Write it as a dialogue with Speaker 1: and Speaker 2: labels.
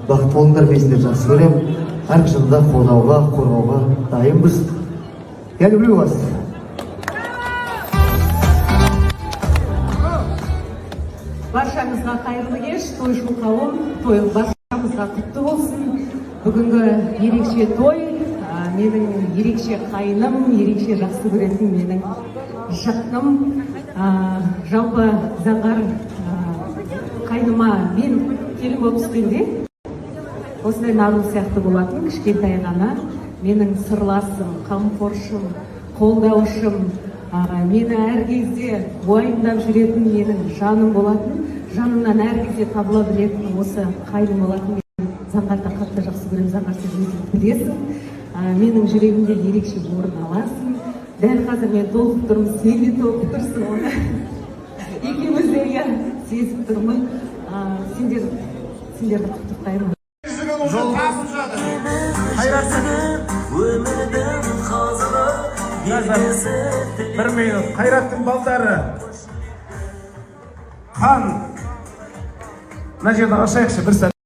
Speaker 1: бақыт болыңдар, мен сіздерді жақсы көремін. Әрқашанда қолдауға, қорғауға дайынбыз. Я люблю вас.
Speaker 2: Баршаңызға қайырлы кеш, той шылқауын, той баршамызға құтты болсын. Бүгінгі ерекше той, менің ерекше қайыным, ерекше жақсы көретін менің жақыным. Жалпы Заңғар қайныма мен келін болып түскенде осындай нару сияқты болатын, кішкентай ғана. Менің сырласым, қамқоршым, қолдаушым, мені әр кезде уайымдап жүретін менің жаным болатын, жанымнан әр кезде табыла білетін осы қайным болатын. Заңғарды қатты жақсы көремін, Заңғар, сіз өзің білесің. Менің жүрегімде ерекше орын аласың. Дәл қазір мен толқып тұрмын, сен де толқып тұрсың оны. Екеуміз де сезіп тұрмын. Сендерді құттықтаймын.
Speaker 3: Бір минут. Қайраттың балдары. Хан. Мына жерді ашайықшы бір сәт.